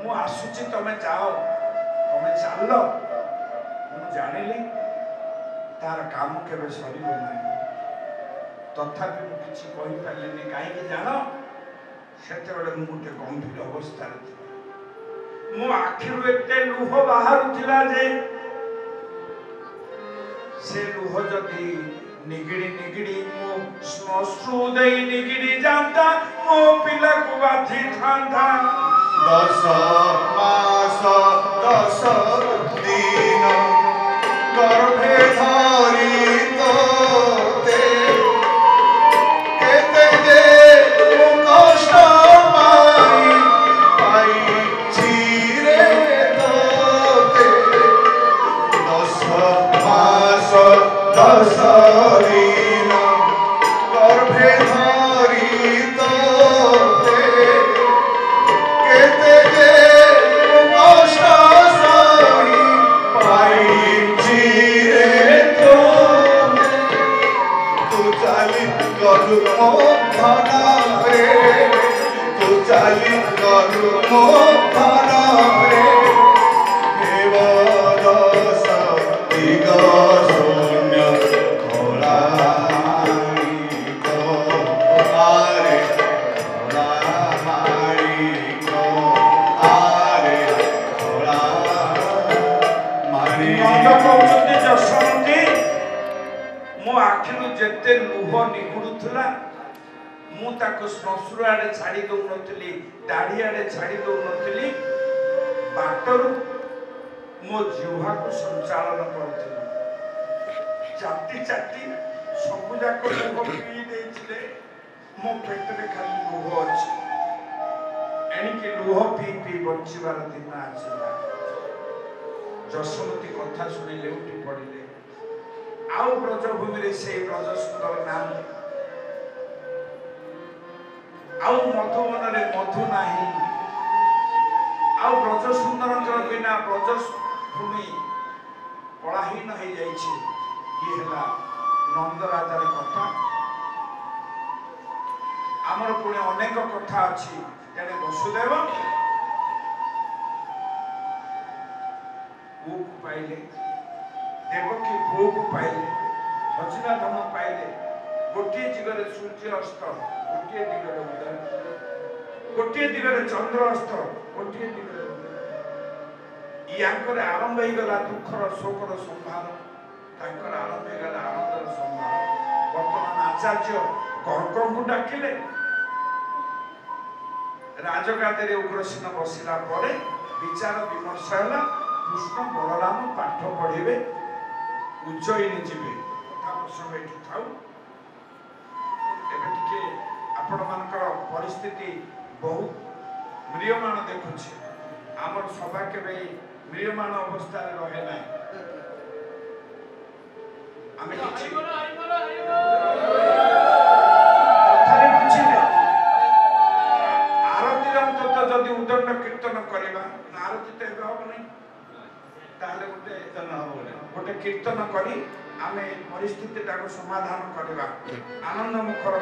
मु आसुची तमे जाओ तमे चल मु जानिली तार काम केबे सरीबो नाही तथापि मु किछि कहि पालिनी काहे कि जानो सेते बेले मु गोटे गंभीर अवस्था रे मु आखिरु एते लुह बाहरुथिला जे से लुह जदि निगिड़ी निगिड़ी मो श्मश्रु देई निगिड़ी जाता मो पिला को बाथी थांदा 10 मास 10 दिन गर्भे धरी तोते केते जे कष्ट पाइछि रे तोते 10 मास 10 दिन गर्भे धरी तोते केते जे कष्ट सही पाइछि रे तोते तू चाली गलु मो धन रे तू चाली गलु मो धन रे हेव दस दिग शून्य जेते लुह निगुड़ुला मु ताको श्मश्रु आड़े छाड़ी दउ नथली दाढ़ी आड़े छाड़ी दउ नथली बाटरु मो जिह्वा को संचालन करथिला चाटी चाटी सब जाक लुह पी देइछले मो पेटरे खाली लुह अछि एनिके लुह पी पी बंचिबार दिन आछला जसमती कथा सुनिले उठी पड़िले आउ ब्रजभूमि रे से ब्रज सुंदर नाम आउ मधुवन रे मधु नाही आउ ब्रज सुंदर बिना ब्रज भूमि कलाहीन हो जाइए ये है नंद राजार कथा आमर पुणे अनेक कथा अच्छी जड़े वसुदेव पुओ को पाइले देवकी पुओ को पाइले हजिना धन पाइले गोटे दिगरे सूर्य अस्त गोटे दिगरे उदय गोटे दिगरे चंद्र अस्त गोटे दिगरे उदय याकर आरंभ हो गला दुखर शोकर संहार तांकर आरंभ हो गला आनंदर संहार वर्तमान आचार्य कर्क को डाकिले राजगादी उग्रसेन बसिला परे विचार विमर्श है कृष्ण बलराम पाठ पढ़े उज्जयिनी जीवे कथा प्रसंग ये था आपण मानकर परिस्थिति बहुत म्रियमाण देखुची आमर सभा के म्रियमाण अवस्था रहे ना आरती अंत जदि उदंड कीर्तन करवा आरती तो हम नहीं गोटे कीर्तन करी आमे परिस्थिति समाधान करवा आनंद मुखर